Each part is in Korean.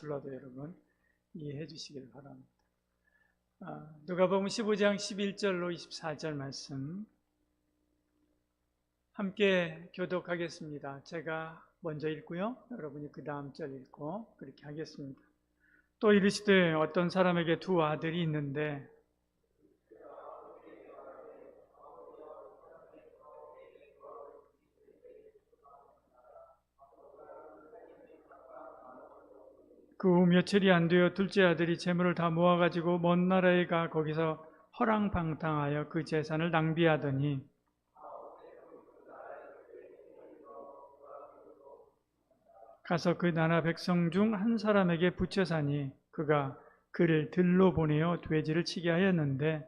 서툴러도 여러분 이해해 주시길 바랍니다. 누가복음 15장 11절로 24절 말씀 함께 교독하겠습니다. 제가 먼저 읽고요. 여러분이 그 다음 절 읽고 그렇게 하겠습니다. 또 이르시되 어떤 사람에게 두 아들이 있는데 그 후 며칠이 안 되어 둘째 아들이 재물을 다 모아가지고 먼 나라에 가 거기서 허랑방탕하여 그 재산을 낭비하더니 가서 그 나라 백성 중 한 사람에게 부쳐 사니 그가 그를 들로 보내어 돼지를 치게 하였는데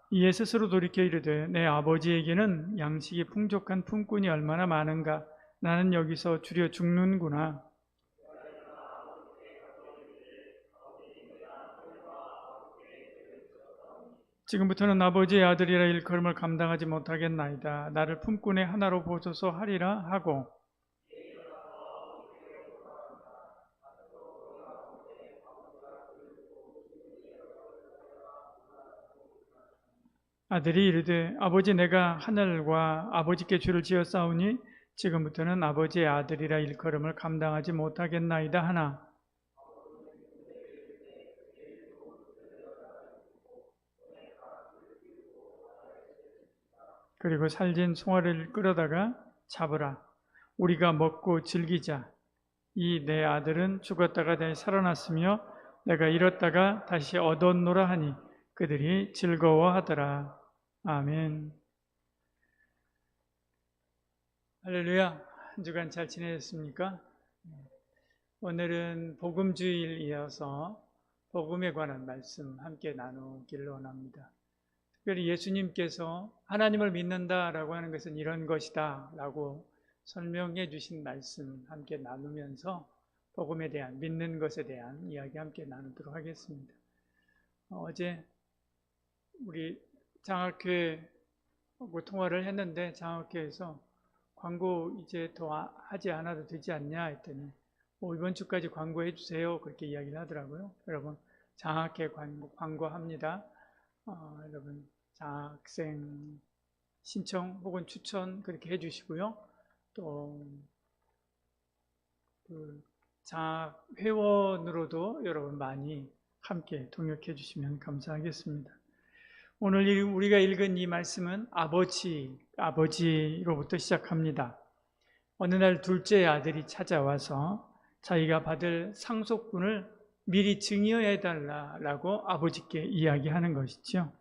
이에 스스로 돌이켜 이르되 내 아버지에게는 양식이 풍족한 품꾼이 얼마나 많은가 나는 여기서 주려 죽는구나. 지금부터는 아버지의 아들이라 일컬음을 감당하지 못하겠나이다. 나를 품꾼의 하나로 보소서 하리라 하고 아들이 이르되 아버지 내가 하늘과 아버지께 죄를 지었사오니 지금부터는 아버지의 아들이라 일컬음을 감당하지 못하겠나이다 하나 그리고 살진 송아리를 끌어다가 잡으라. 우리가 먹고 즐기자. 이 내 아들은 죽었다가 다시 살아났으며 내가 잃었다가 다시 얻었노라 하니 그들이 즐거워하더라. 아멘. 할렐루야. 한 주간 잘 지내셨습니까? 오늘은 복음주일 이어서 복음에 관한 말씀 함께 나누기를 원합니다. 특별히 예수님께서 하나님을 믿는다라고 하는 것은 이런 것이다 라고 설명해 주신 말씀 함께 나누면서 복음에 대한 믿는 것에 대한 이야기 함께 나누도록 하겠습니다. 어제 우리 장학회하고 통화를 했는데 장학회에서 광고 이제 더 하지 않아도 되지 않냐 했더니 이번 주까지 광고해 주세요 그렇게 이야기를 하더라고요. 여러분 장학회 광고합니다. 여러분 장학생 신청 혹은 추천 그렇게 해주시고요. 또 그 장학 회원으로도 여러분 많이 함께 동역해 주시면 감사하겠습니다. 오늘 우리가 읽은 이 말씀은 아버지로부터 시작합니다. 어느 날 둘째 아들이 찾아와서 자기가 받을 상속분을 미리 증여해 달라고 아버지께 이야기하는 것이죠.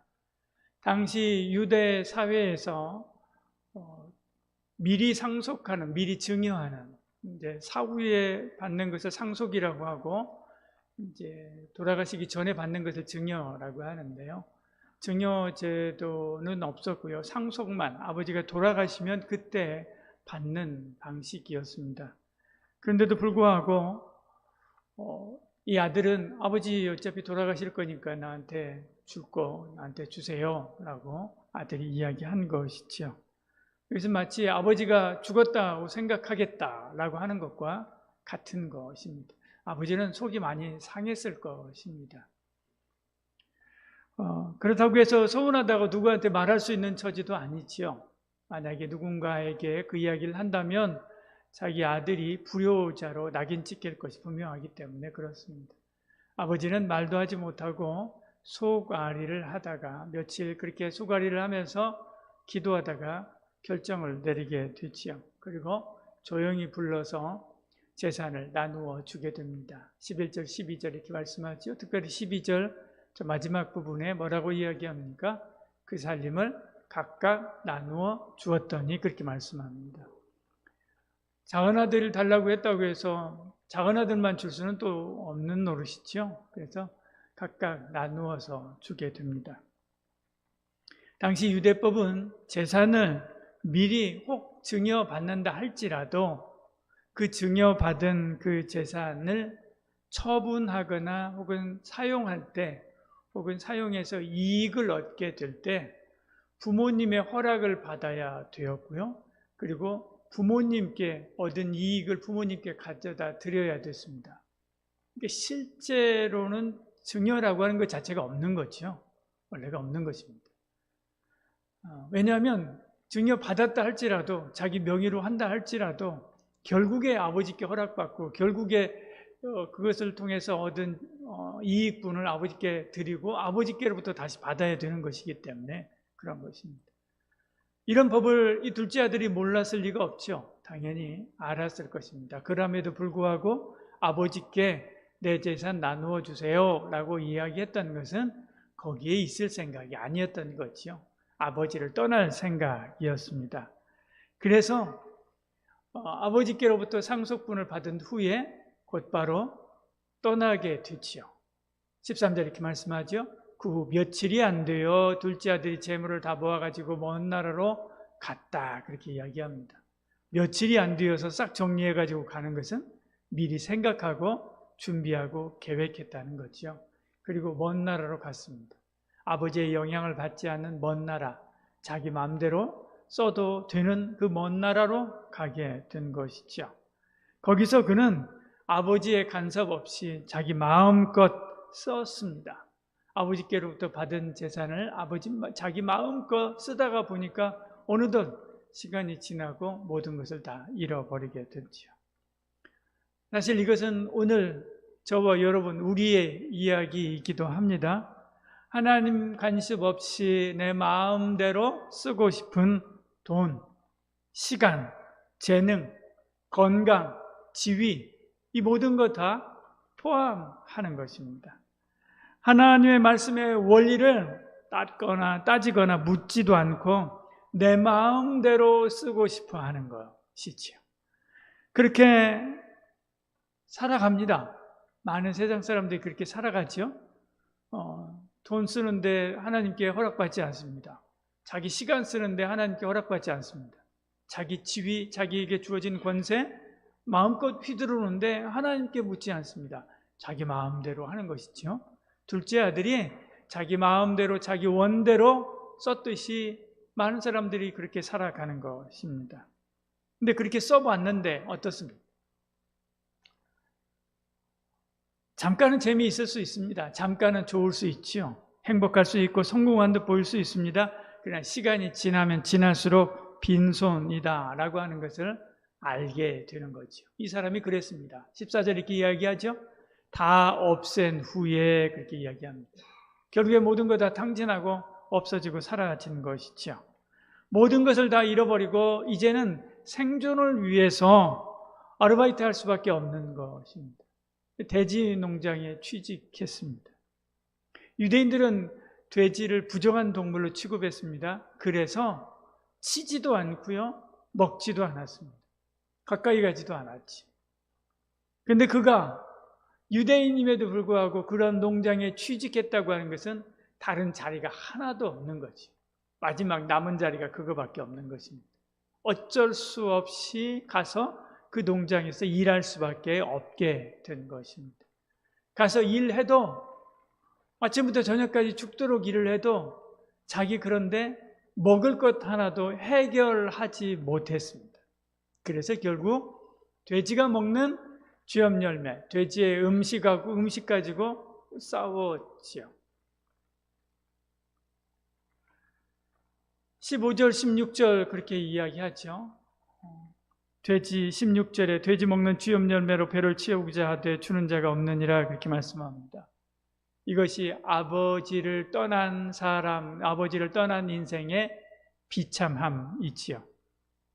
당시 유대 사회에서 미리 상속하는, 미리 증여하는, 이제 사후에 받는 것을 상속이라고 하고, 이제 돌아가시기 전에 받는 것을 증여라고 하는데요. 증여 제도는 없었고요. 상속만 아버지가 돌아가시면 그때 받는 방식이었습니다. 그런데도 불구하고 이 아들은 아버지 어차피 돌아가실 거니까 나한테 줄 거 나한테 주세요 라고 아들이 이야기한 것이죠. 그래서 마치 아버지가 죽었다고 생각하겠다라고 하는 것과 같은 것입니다. 아버지는 속이 많이 상했을 것입니다. 그렇다고 해서 서운하다고 누구한테 말할 수 있는 처지도 아니지요. 만약에 누군가에게 그 이야기를 한다면 자기 아들이 불효자로 낙인 찍힐 것이 분명하기 때문에 그렇습니다. 아버지는 말도 하지 못하고 속앓이를 하다가 며칠 그렇게 속앓이를 하면서 기도하다가 결정을 내리게 되지요. 그리고 조용히 불러서 재산을 나누어 주게 됩니다. 11절, 12절 이렇게 말씀하죠. 특별히 12절 마지막 부분에 뭐라고 이야기합니까? 그 살림을 각각 나누어 주었더니 그렇게 말씀합니다. 작은 아들을 달라고 했다고 해서 작은 아들만 줄 수는 또 없는 노릇이죠. 그래서 각각 나누어서 주게 됩니다. 당시 유대법은 재산을 미리 혹 증여받는다 할지라도 그 증여받은 그 재산을 처분하거나 혹은 사용할 때 혹은 사용해서 이익을 얻게 될 때 부모님의 허락을 받아야 되었고요. 그리고 부모님께 얻은 이익을 부모님께 가져다 드려야 됐습니다. 이게 실제로는 증여라고 하는 것 자체가 없는 거죠. 원래가 없는 것입니다. 왜냐하면 증여받았다 할지라도 자기 명의로 한다 할지라도 결국에 아버지께 허락받고 결국에 그것을 통해서 얻은 이익분을 아버지께 드리고 아버지께로부터 다시 받아야 되는 것이기 때문에 그런 것입니다. 이런 법을 이 둘째 아들이 몰랐을 리가 없죠. 당연히 알았을 것입니다. 그럼에도 불구하고 아버지께 내 재산 나누어 주세요 라고 이야기했던 것은 거기에 있을 생각이 아니었던 거죠. 아버지를 떠날 생각이었습니다. 그래서 아버지께로부터 상속분을 받은 후에 곧바로 떠나게 되지요. 13절 이렇게 말씀하죠. 그 후 며칠이 안 되어 둘째 아들이 재물을 다 모아가지고 먼 나라로 갔다 그렇게 이야기합니다. 며칠이 안 되어서 싹 정리해가지고 가는 것은 미리 생각하고 준비하고 계획했다는 거죠. 그리고 먼 나라로 갔습니다. 아버지의 영향을 받지 않는 먼 나라, 자기 마음대로 써도 되는 그 먼 나라로 가게 된 것이죠. 거기서 그는 아버지의 간섭 없이 자기 마음껏 썼습니다. 아버지께로부터 받은 재산을 자기 마음껏 쓰다가 보니까 어느덧 시간이 지나고 모든 것을 다 잃어버리게 됐죠. 사실 이것은 오늘 저와 여러분 우리의 이야기이기도 합니다. 하나님 간섭 없이 내 마음대로 쓰고 싶은 돈, 시간, 재능, 건강, 지위 이 모든 것 다 포함하는 것입니다. 하나님의 말씀의 원리를 따지거나 묻지도 않고 내 마음대로 쓰고 싶어 하는 것이지요. 그렇게 살아갑니다. 많은 세상 사람들이 그렇게 살아가죠. 돈 쓰는데 하나님께 허락받지 않습니다. 자기 시간 쓰는데 하나님께 허락받지 않습니다. 자기 지위, 자기에게 주어진 권세 마음껏 휘두르는데 하나님께 묻지 않습니다. 자기 마음대로 하는 것이죠. 둘째 아들이 자기 마음대로 자기 원대로 썼듯이 많은 사람들이 그렇게 살아가는 것입니다. 근데 그렇게 써봤는데 어떻습니까? 잠깐은 재미있을 수 있습니다. 잠깐은 좋을 수 있죠. 행복할 수 있고 성공한 듯 보일 수 있습니다. 그러나 시간이 지나면 지날수록 빈손이다 라고 하는 것을 알게 되는 거죠. 이 사람이 그랬습니다. 14절 이렇게 이야기하죠. 다 없앤 후에 그렇게 이야기합니다. 결국에 모든 것 다 탕진하고 없어지고 사라진 것이죠. 모든 것을 다 잃어버리고 이제는 생존을 위해서 아르바이트 할 수밖에 없는 것입니다. 돼지 농장에 취직했습니다. 유대인들은 돼지를 부정한 동물로 취급했습니다. 그래서 치지도 않고요, 먹지도 않았습니다. 가까이 가지도 않았지. 그런데 그가 유대인임에도 불구하고 그런 농장에 취직했다고 하는 것은 다른 자리가 하나도 없는 거지. 마지막 남은 자리가 그거밖에 없는 것입니다. 어쩔 수 없이 가서 그 농장에서 일할 수밖에 없게 된 것입니다. 가서 일해도 아침부터 저녁까지 죽도록 일을 해도 자기 그런데 먹을 것 하나도 해결하지 못했습니다. 그래서 결국 돼지가 먹는 쥐염 열매, 돼지의 음식하고 음식 가지고 싸웠지요. 15절, 16절 그렇게 이야기하죠. 돼지 16절에 돼지 먹는 쥐염 열매로 배를 채우고자 하되 주는 자가 없느니라 그렇게 말씀합니다. 이것이 아버지를 떠난 사람, 아버지를 떠난 인생의 비참함이지요.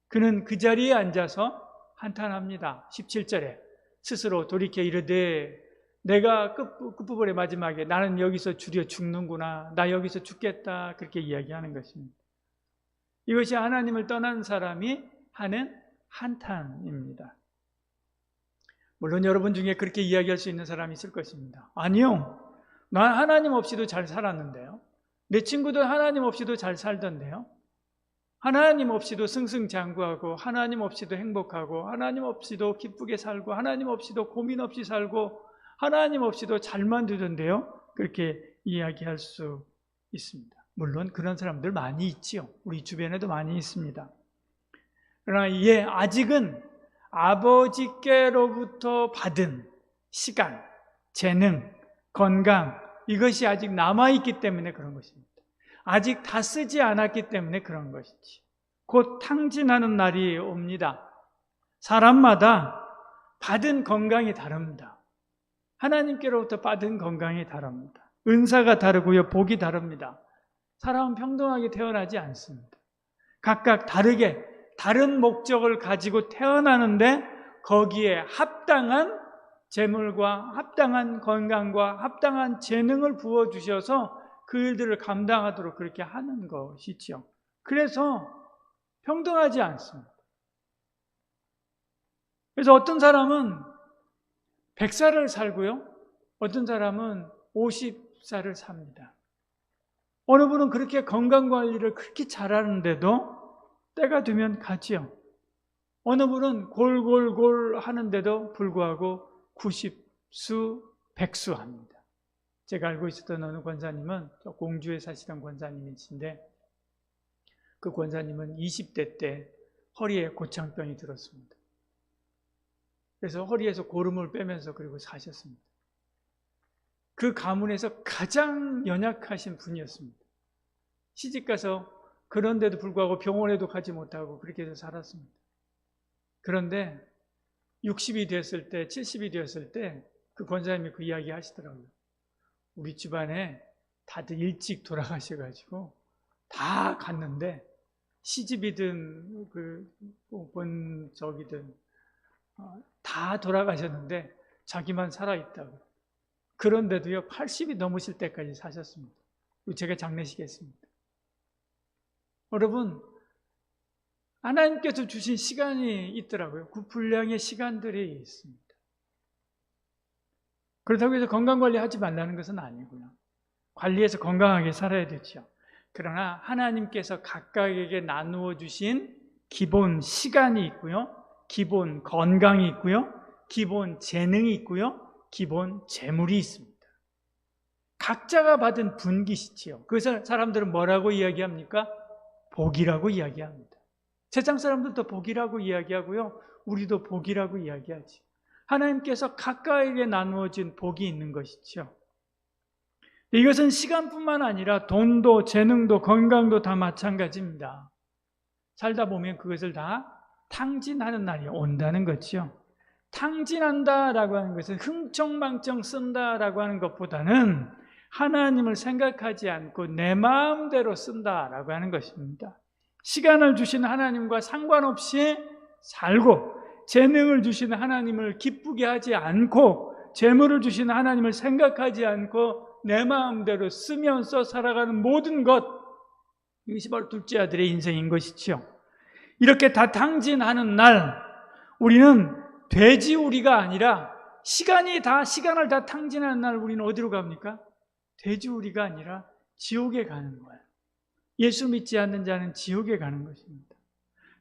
그는 그 자리에 앉아서 한탄합니다. 17절에 스스로 돌이켜 이르되 내가 끝부분의 마지막에 나는 여기서 주려 죽는구나, 나 여기서 죽겠다 그렇게 이야기하는 것입니다. 이것이 하나님을 떠난 사람이 하는 한탄입니다. 물론 여러분 중에 그렇게 이야기할 수 있는 사람이 있을 것입니다. 아니요, 난 하나님 없이도 잘 살았는데요. 내 친구들 하나님 없이도 잘 살던데요. 하나님 없이도 승승장구하고 하나님 없이도 행복하고 하나님 없이도 기쁘게 살고 하나님 없이도 고민 없이 살고 하나님 없이도 잘 만들던데요. 그렇게 이야기할 수 있습니다. 물론 그런 사람들 많이 있지요. 우리 주변에도 많이 있습니다. 그러나 아직은 아버지께로부터 받은 시간, 재능, 건강, 이것이 아직 남아있기 때문에 그런 것입니다. 아직 다 쓰지 않았기 때문에 그런 것이지. 곧 탕진하는 날이 옵니다. 사람마다 받은 건강이 다릅니다. 하나님께로부터 받은 건강이 다릅니다. 은사가 다르고요, 복이 다릅니다. 사람은 평등하게 태어나지 않습니다. 각각 다르게 다른 목적을 가지고 태어나는데 거기에 합당한 재물과 합당한 건강과 합당한 재능을 부어주셔서 그 일들을 감당하도록 그렇게 하는 것이죠. 그래서 평등하지 않습니다. 그래서 어떤 사람은 100살을 살고요, 어떤 사람은 50살을 삽니다. 어느 분은 그렇게 건강관리를 그렇게 잘하는데도 때가 되면 가지요. 어느 분은 골골골 하는데도 불구하고 90수, 100수 합니다. 제가 알고 있었던 어느 권사님은 공주에 사시던 권사님이신데 그 권사님은 20대 때 허리에 고창병이 들었습니다. 그래서 허리에서 고름을 빼면서 그리고 사셨습니다. 그 가문에서 가장 연약하신 분이었습니다. 시집가서 그런데도 불구하고 병원에도 가지 못하고 그렇게 해서 살았습니다. 그런데 60이 되었을 때, 70이 되었을 때 그 권사님이 그 이야기 하시더라고요. 우리 집안에 다들 일찍 돌아가셔가지고 다 갔는데 시집이든 본적이든 다 돌아가셨는데 자기만 살아있다고. 그런데도요 80이 넘으실 때까지 사셨습니다. 제가 장례식에 했습니다. 여러분, 하나님께서 주신 시간이 있더라고요. 그 분량의 시간들이 있습니다. 그렇다고 해서 건강관리 하지 말라는 것은 아니고요. 관리해서 건강하게 살아야 되죠. 그러나 하나님께서 각각에게 나누어 주신 기본 시간이 있고요, 기본 건강이 있고요, 기본 재능이 있고요, 기본 재물이 있습니다. 각자가 받은 분기시지요. 그래서 사람들은 뭐라고 이야기합니까? 복이라고 이야기합니다. 세상 사람들도 복이라고 이야기하고요, 우리도 복이라고 이야기하지. 하나님께서 각각에게 나누어진 복이 있는 것이죠. 이것은 시간뿐만 아니라 돈도 재능도 건강도 다 마찬가지입니다. 살다 보면 그것을 다 탕진하는 날이 온다는 거죠. 탕진한다라고 하는 것은 흥청망청 쓴다라고 하는 것보다는 하나님을 생각하지 않고 내 마음대로 쓴다라고 하는 것입니다. 시간을 주신 하나님과 상관없이 살고, 재능을 주신 하나님을 기쁘게 하지 않고, 재물을 주신 하나님을 생각하지 않고 내 마음대로 쓰면서 살아가는 모든 것, 이것이 바로 둘째 아들의 인생인 것이죠. 이렇게 다 탕진하는 날, 우리는 돼지우리가 아니라 시간을 다 탕진하는 날 우리는 어디로 갑니까? 돼지우리가 아니라 지옥에 가는 거예요. 예수 믿지 않는 자는 지옥에 가는 것입니다.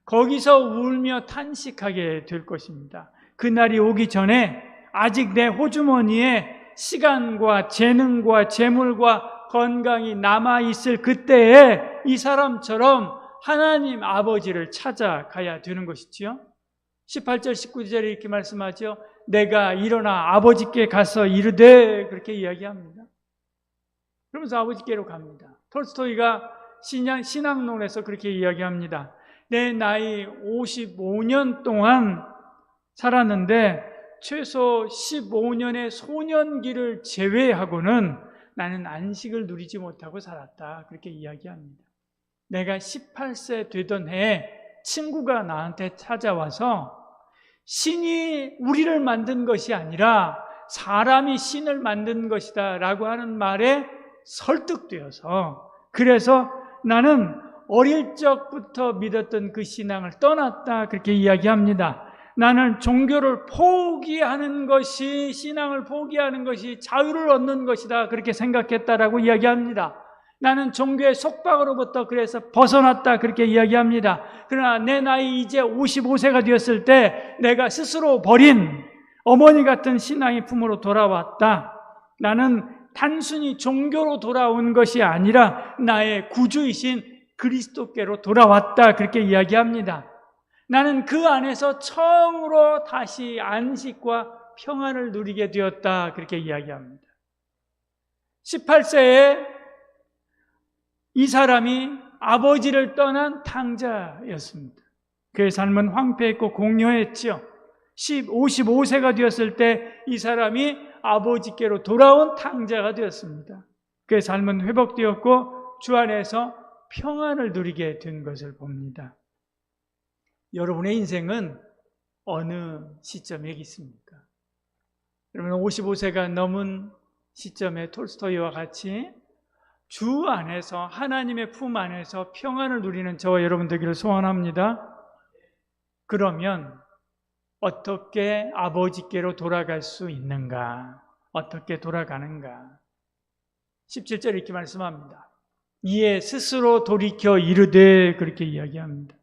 거기서 울며 탄식하게 될 것입니다. 그날이 오기 전에 아직 내 호주머니에 시간과 재능과 재물과 건강이 남아있을 그때에 이 사람처럼 하나님 아버지를 찾아가야 되는 것이지요. 18절 19절에 이렇게 말씀하죠. 내가 일어나 아버지께 가서 이르되, 그렇게 이야기합니다. 그러면서 아버지께로 갑니다. 톨스토이가 신앙론에서 그렇게 이야기합니다. 내 나이 55년 동안 살았는데 최소 15년의 소년기를 제외하고는 나는 안식을 누리지 못하고 살았다. 그렇게 이야기합니다. 내가 18세 되던 해에 친구가 나한테 찾아와서 신이 우리를 만든 것이 아니라 사람이 신을 만든 것이다 라고 하는 말에 설득되어서, 그래서 나는 어릴 적부터 믿었던 그 신앙을 떠났다. 그렇게 이야기합니다. 나는 종교를 포기하는 것이, 신앙을 포기하는 것이 자유를 얻는 것이다. 그렇게 생각했다라고 이야기합니다. 나는 종교의 속박으로부터 그래서 벗어났다. 그렇게 이야기합니다. 그러나 내 나이 이제 55세가 되었을 때 내가 스스로 버린 어머니 같은 신앙의 품으로 돌아왔다. 나는 단순히 종교로 돌아온 것이 아니라 나의 구주이신 그리스도께로 돌아왔다. 그렇게 이야기합니다. 나는 그 안에서 처음으로 다시 안식과 평안을 누리게 되었다. 그렇게 이야기합니다. 18세에 이 사람이 아버지를 떠난 탕자였습니다. 그의 삶은 황폐했고 공허했죠. 55세가 되었을 때 이 사람이 아버지께로 돌아온 탕자가 되었습니다. 그의 삶은 회복되었고 주 안에서 평안을 누리게 된 것을 봅니다. 여러분의 인생은 어느 시점에 있습니까? 여러분 55세가 넘은 시점에 톨스토이와 같이 주 안에서 하나님의 품 안에서 평안을 누리는 저와 여러분 되기를 소원합니다. 그러면 어떻게 아버지께로 돌아갈 수 있는가? 어떻게 돌아가는가? 17절 이렇게 말씀합니다. 이에 스스로 돌이켜 이르되 그렇게 이야기합니다.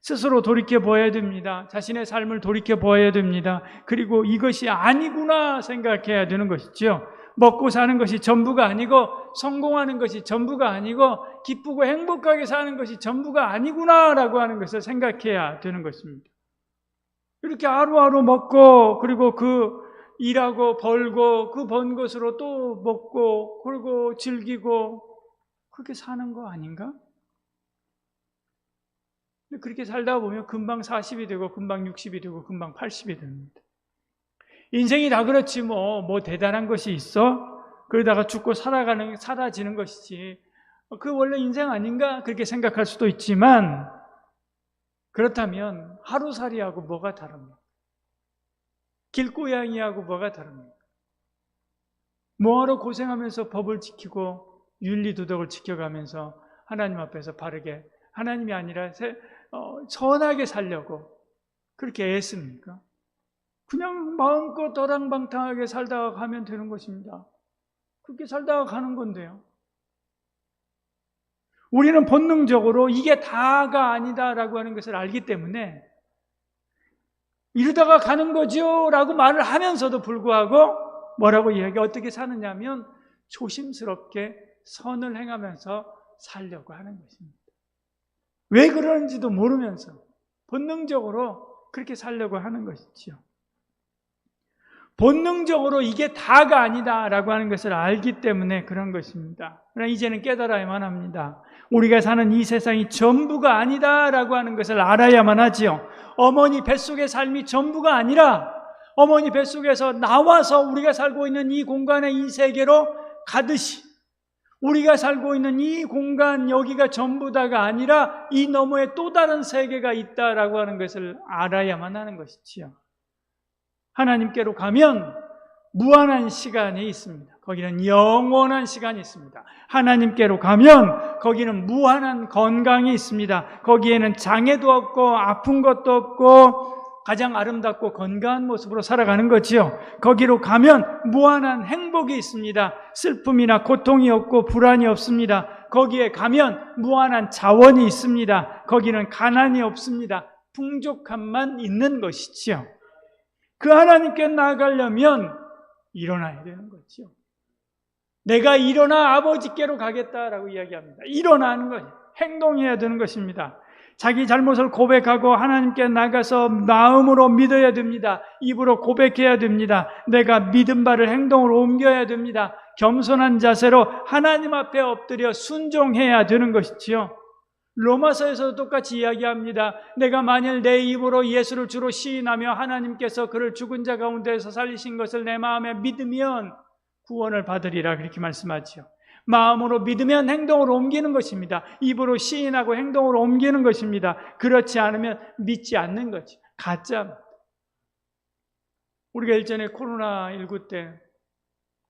스스로 돌이켜 보아야 됩니다. 자신의 삶을 돌이켜 보아야 됩니다. 그리고 이것이 아니구나 생각해야 되는 것이죠. 먹고 사는 것이 전부가 아니고 성공하는 것이 전부가 아니고 기쁘고 행복하게 사는 것이 전부가 아니구나라고 하는 것을 생각해야 되는 것입니다. 이렇게 하루하루 먹고 그리고 그 일하고 벌고 그 번 것으로 또 먹고 그리고 즐기고 그렇게 사는 거 아닌가? 그렇게 살다 보면 금방 40이 되고 금방 60이 되고 금방 80이 됩니다. 인생이 다 그렇지 뭐 대단한 것이 있어? 그러다가 죽고 사라지는 것이지. 그 원래 인생 아닌가? 그렇게 생각할 수도 있지만 그렇다면 하루살이하고 뭐가 다릅니까? 길고양이하고 뭐가 다릅니까? 뭐하러 고생하면서 법을 지키고 윤리도덕을 지켜가면서 하나님 앞에서 바르게 하나님이 아니라 선하게 살려고 그렇게 애씁니까? 그냥 마음껏 도랑방탕하게 살다가 가면 되는 것입니다. 그렇게 살다가 가는 건데요. 우리는 본능적으로 이게 다가 아니다라고 하는 것을 알기 때문에 이러다가 가는 거죠 라고 말을 하면서도 불구하고 뭐라고 어떻게 사느냐면 조심스럽게 선을 행하면서 살려고 하는 것입니다. 왜 그러는지도 모르면서 본능적으로 그렇게 살려고 하는 것이죠. 본능적으로 이게 다가 아니다라고 하는 것을 알기 때문에 그런 것입니다. 그러나 이제는 깨달아야만 합니다. 우리가 사는 이 세상이 전부가 아니다라고 하는 것을 알아야만 하지요. 어머니 뱃속의 삶이 전부가 아니라 어머니 뱃속에서 나와서 우리가 살고 있는 이 공간의 이 세계로 가듯이 우리가 살고 있는 이 공간 여기가 전부다가 아니라 이 너머에 또 다른 세계가 있다라고 하는 것을 알아야만 하는 것이지요. 하나님께로 가면 무한한 시간이 있습니다. 거기는 영원한 시간이 있습니다. 하나님께로 가면 거기는 무한한 건강이 있습니다. 거기에는 장애도 없고 아픈 것도 없고 가장 아름답고 건강한 모습으로 살아가는 거지요. 거기로 가면 무한한 행복이 있습니다. 슬픔이나 고통이 없고 불안이 없습니다. 거기에 가면 무한한 자원이 있습니다. 거기는 가난이 없습니다. 풍족함만 있는 것이지요. 그 하나님께 나아가려면 일어나야 되는 거죠. 내가 일어나 아버지께로 가겠다라고 이야기합니다. 일어나는 것, 행동해야 되는 것입니다. 자기 잘못을 고백하고 하나님께 나가서 마음으로 믿어야 됩니다. 입으로 고백해야 됩니다. 내가 믿은 바를 행동으로 옮겨야 됩니다. 겸손한 자세로 하나님 앞에 엎드려 순종해야 되는 것이지요. 로마서에서도 똑같이 이야기합니다. 내가 만일 내 입으로 예수를 주로 시인하며 하나님께서 그를 죽은 자 가운데서 살리신 것을 내 마음에 믿으면 구원을 받으리라 그렇게 말씀하지요. 마음으로 믿으면 행동으로 옮기는 것입니다. 입으로 시인하고 행동으로 옮기는 것입니다. 그렇지 않으면 믿지 않는 거지. 가짜입니다. 우리가 일전에 코로나19 때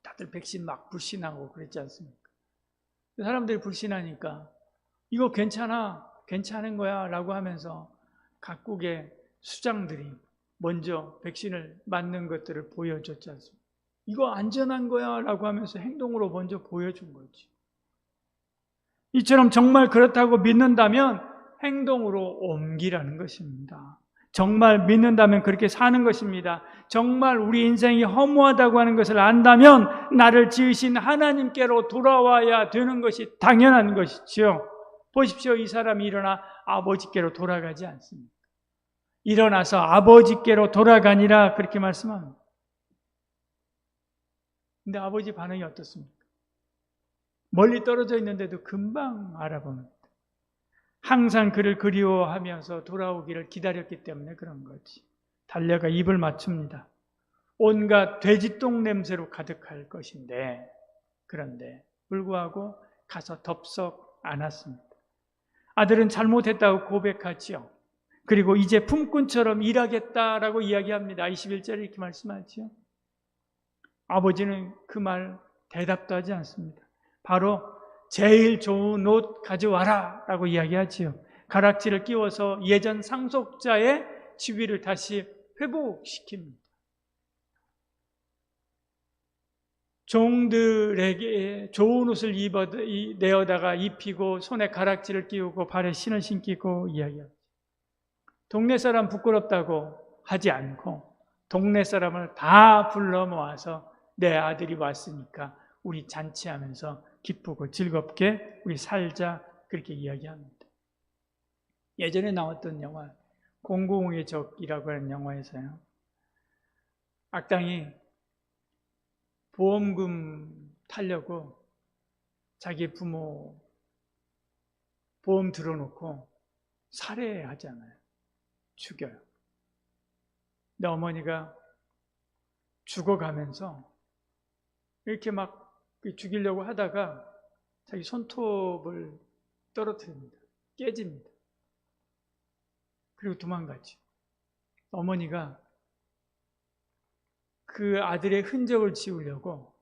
다들 백신 막 불신하고 그랬지 않습니까? 사람들이 불신하니까 이거 괜찮은 거야 라고 하면서 각국의 수장들이 먼저 백신을 맞는 것들을 보여줬지 않습니까? 이거 안전한 거야 라고 하면서 행동으로 먼저 보여준 거지. 이처럼 정말 그렇다고 믿는다면 행동으로 옮기라는 것입니다. 정말 믿는다면 그렇게 사는 것입니다. 정말 우리 인생이 허무하다고 하는 것을 안다면 나를 지으신 하나님께로 돌아와야 되는 것이 당연한 것이지요. 보십시오. 이 사람이 일어나 아버지께로 돌아가지 않습니다. 일어나서 아버지께로 돌아가니라 그렇게 말씀합니다. 근데 아버지 반응이 어떻습니까? 멀리 떨어져 있는데도 금방 알아봅니다. 항상 그를 그리워하면서 돌아오기를 기다렸기 때문에 그런 거지. 달려가 입을 맞춥니다. 온갖 돼지똥 냄새로 가득할 것인데, 그런데 불구하고 가서 덥석 안았습니다. 아들은 잘못했다고 고백하지요. 그리고 이제 품꾼처럼 일하겠다라고 이야기합니다. 21절에 이렇게 말씀하지요. 아버지는 그 말 대답도 하지 않습니다. 바로 제일 좋은 옷 가져와라 라고 이야기하지요. 가락지를 끼워서 예전 상속자의 지위를 다시 회복시킵니다. 종들에게 좋은 옷을 내어다가 입히고 손에 가락지를 끼우고 발에 신을 신기고 이야기합니다. 동네 사람 부끄럽다고 하지 않고 동네 사람을 다 불러 모아서 내 아들이 왔으니까 우리 잔치하면서 기쁘고 즐겁게 우리 살자 그렇게 이야기합니다. 예전에 나왔던 영화 공공의 적이라고 하는 영화에서요. 악당이 보험금 타려고 자기 부모 보험 들어놓고 살해하잖아요. 죽여요. 근데 어머니가 죽어가면서 이렇게 막 죽이려고 하다가 자기 손톱을 떨어뜨립니다. 깨집니다. 그리고 도망가죠. 어머니가 그 아들의 흔적을 지우려고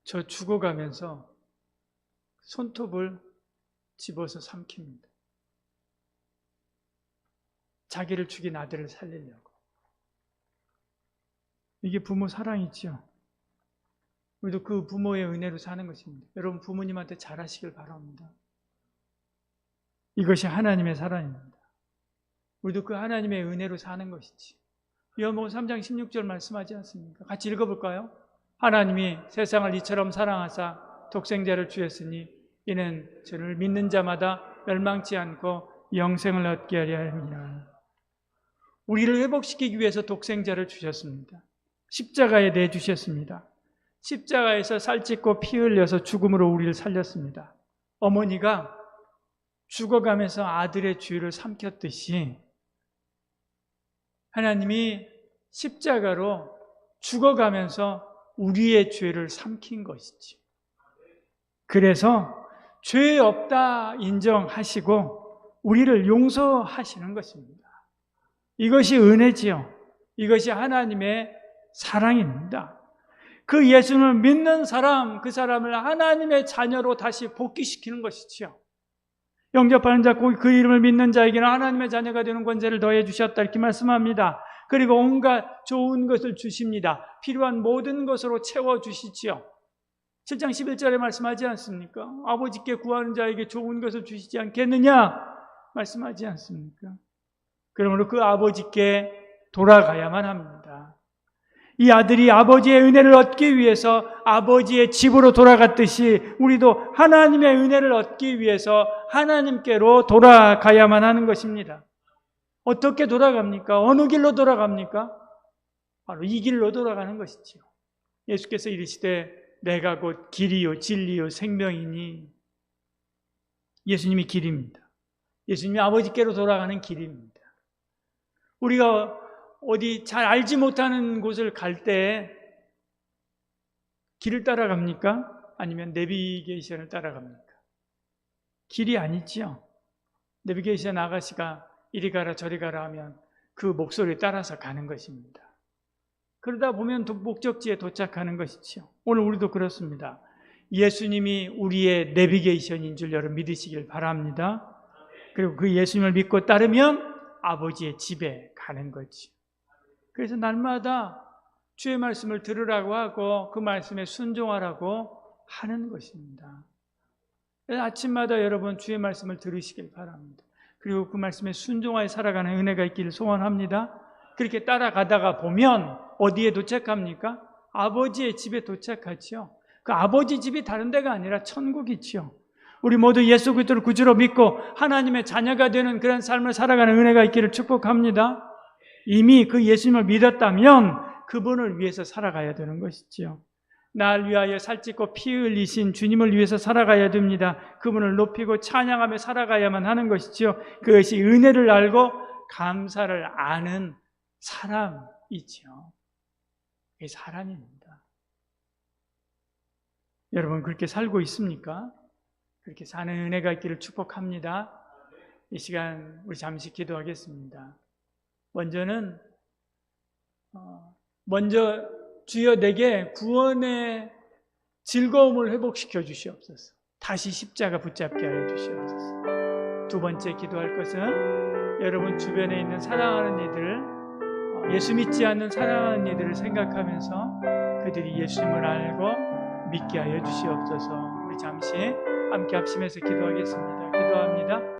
저 죽어가면서 손톱을 집어서 삼킵니다. 자기를 죽인 아들을 살리려고. 이게 부모 사랑이죠. 우리도 그 부모의 은혜로 사는 것입니다. 여러분 부모님한테 잘하시길 바랍니다. 이것이 하나님의 사랑입니다. 우리도 그 하나님의 은혜로 사는 것이지. 요한복음 3장 16절 말씀하지 않습니까? 같이 읽어볼까요? 하나님이 세상을 이처럼 사랑하사 독생자를 주셨으니 이는 저를 믿는 자마다 멸망치 않고 영생을 얻게 하려 함이라. 우리를 회복시키기 위해서 독생자를 주셨습니다. 십자가에 내주셨습니다. 십자가에서 살찢고 피 흘려서 죽음으로 우리를 살렸습니다. 어머니가 죽어가면서 아들의 죄를 삼켰듯이 하나님이 십자가로 죽어가면서 우리의 죄를 삼킨 것이지. 그래서 죄 없다 인정하시고 우리를 용서하시는 것입니다. 이것이 은혜지요. 이것이 하나님의 사랑입니다. 그 예수를 믿는 사람, 그 사람을 하나님의 자녀로 다시 복귀시키는 것이지요. 영접하는 자, 그 이름을 믿는 자에게는 하나님의 자녀가 되는 권세를 더해 주셨다 이렇게 말씀합니다. 그리고 온갖 좋은 것을 주십니다. 필요한 모든 것으로 채워주시지요. 7장 11절에 말씀하지 않습니까? 아버지께 구하는 자에게 좋은 것을 주시지 않겠느냐? 말씀하지 않습니까? 그러므로 그 아버지께 돌아가야만 합니다. 이 아들이 아버지의 은혜를 얻기 위해서 아버지의 집으로 돌아갔듯이 우리도 하나님의 은혜를 얻기 위해서 하나님께로 돌아가야만 하는 것입니다. 어떻게 돌아갑니까? 어느 길로 돌아갑니까? 바로 이 길로 돌아가는 것이지요. 예수께서 이르시되 내가 곧 길이요 진리요 생명이니. 예수님이 길입니다. 예수님이 아버지께로 돌아가는 길입니다. 우리가 어디 잘 알지 못하는 곳을 갈 때 길을 따라갑니까? 아니면 내비게이션을 따라갑니까? 길이 아니지요. 내비게이션 아가씨가 이리 가라 저리 가라 하면 그 목소리에 따라서 가는 것입니다. 그러다 보면 목적지에 도착하는 것이지요. 오늘 우리도 그렇습니다. 예수님이 우리의 내비게이션인 줄 여러분 믿으시길 바랍니다. 그리고 그 예수님을 믿고 따르면 아버지의 집에 가는 거지. 그래서 날마다 주의 말씀을 들으라고 하고 그 말씀에 순종하라고 하는 것입니다. 그래서 아침마다 여러분 주의 말씀을 들으시길 바랍니다. 그리고 그 말씀에 순종하여 살아가는 은혜가 있기를 소원합니다. 그렇게 따라가다가 보면 어디에 도착합니까? 아버지의 집에 도착하지요. 그 아버지 집이 다른 데가 아니라 천국이지요. 우리 모두 예수 그리스도를 구주로 믿고 하나님의 자녀가 되는 그런 삶을 살아가는 은혜가 있기를 축복합니다. 이미 그 예수님을 믿었다면 그분을 위해서 살아가야 되는 것이지요. 날 위하여 살찌고 피 흘리신 주님을 위해서 살아가야 됩니다. 그분을 높이고 찬양하며 살아가야만 하는 것이지요. 그것이 은혜를 알고 감사를 아는 사람이지요. 그게 사람입니다. 여러분 그렇게 살고 있습니까? 그렇게 사는 은혜가 있기를 축복합니다. 이 시간 우리 잠시 기도하겠습니다. 먼저 주여 내게 구원의 즐거움을 회복시켜 주시옵소서. 다시 십자가 붙잡게 하여 주시옵소서. 두 번째 기도할 것은 여러분 주변에 있는 사랑하는 이들, 예수 믿지 않는 사랑하는 이들을 생각하면서 그들이 예수님을 알고 믿게 하여 주시옵소서. 우리 잠시 함께 합심해서 기도하겠습니다. 기도합니다.